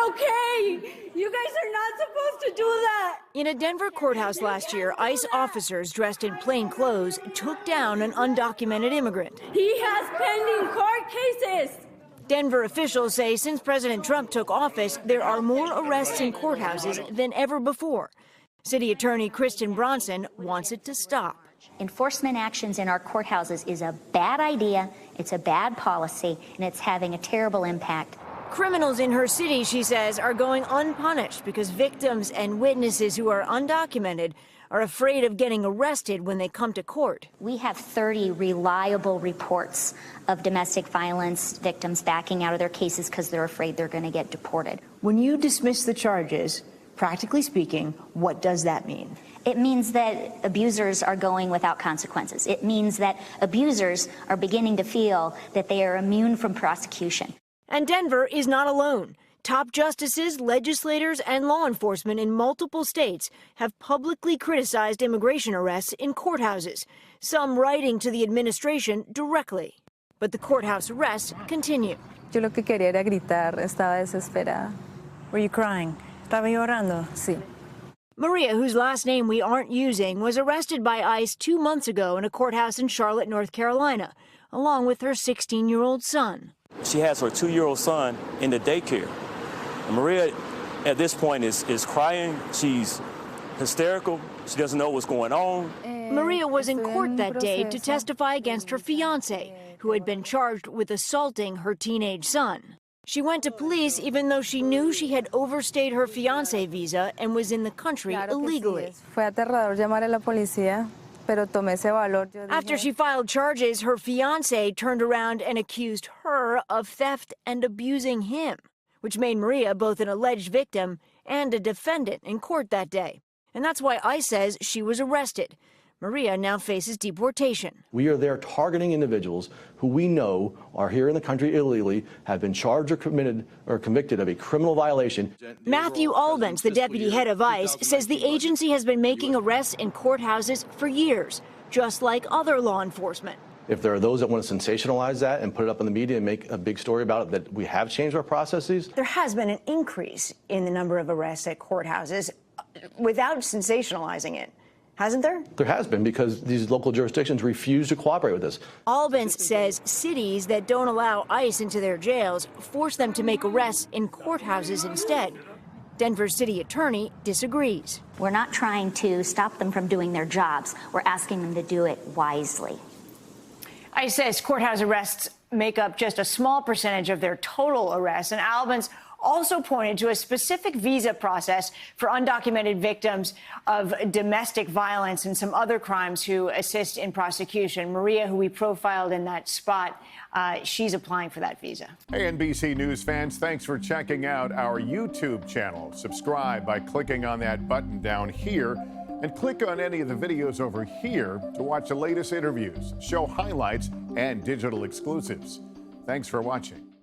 okay. You guys are not supposed to do that. In a Denver courthouse last year, ICE officers dressed in plain clothes took down an undocumented immigrant. He has pending court cases. Denver officials say since President Trump took office, there are more arrests in courthouses than ever before. City Attorney Kristen Bronson wants it to stop. Enforcement actions in our courthouses is a bad idea, it's a bad policy, and it's having a terrible impact. Criminals in her city, she says, are going unpunished because victims and witnesses who are undocumented are afraid of getting arrested when they come to court. We have 30 reliable reports of domestic violence victims backing out of their cases because they're afraid they're going to get deported. When you dismiss the charges, practically speaking, what does that mean? It means that abusers are going without consequences. It means that abusers are beginning to feel that they are immune from prosecution. And Denver is not alone. Top justices, legislators, and law enforcement in multiple states have publicly criticized immigration arrests in courthouses, some writing to the administration directly. But the courthouse arrests continue. Yo lo que quería era gritar, estaba desesperada. Were you crying? Estaba llorando? Sí. Maria, whose last name we aren't using, was arrested by ICE 2 months ago in a courthouse in Charlotte, North Carolina, along with her 16-year-old son. She has her 2-year-old son in the daycare. And Maria, at this point, is crying. She's hysterical. She doesn't know what's going on. Maria was in court that day to testify against her fiancé, who had been charged with assaulting her teenage son. She went to police even though she knew she had overstayed her fiancé visa and was in the country illegally. Fue aterrador llamar a la policía, pero tomé ese valor. After she filed charges, her fiancé turned around and accused her of theft and abusing him, which made Maria both an alleged victim and a defendant in court that day. And that's why ICE says she was arrested. Maria now faces deportation. We are there targeting individuals who we know are here in the country illegally, have been charged or convicted of a criminal violation. Matthew Albence, the deputy head of ICE, says the agency has been making arrests in courthouses for years, just like other law enforcement. If there are those that want to sensationalize that and put it up in the media and make a big story about it, that we have changed our processes. There has been an increase in the number of arrests at courthouses without sensationalizing it. Hasn't there? There has been, because these local jurisdictions refuse to cooperate with us. Albence says cities that don't allow ICE into their jails force them to make arrests in courthouses instead. Denver's city attorney disagrees. We're not trying to stop them from doing their jobs. We're asking them to do it wisely. ICE says courthouse arrests make up just a small percentage of their total arrests, and Albence also pointed to a specific visa process for undocumented victims of domestic violence and some other crimes who assist in prosecution. Maria, who we profiled in that spot, she's applying for that visa. Hey, NBC News fans, thanks for checking out our YouTube channel. Subscribe by clicking on that button down here, and click on any of the videos over here to watch the latest interviews, show highlights, and digital exclusives. Thanks for watching.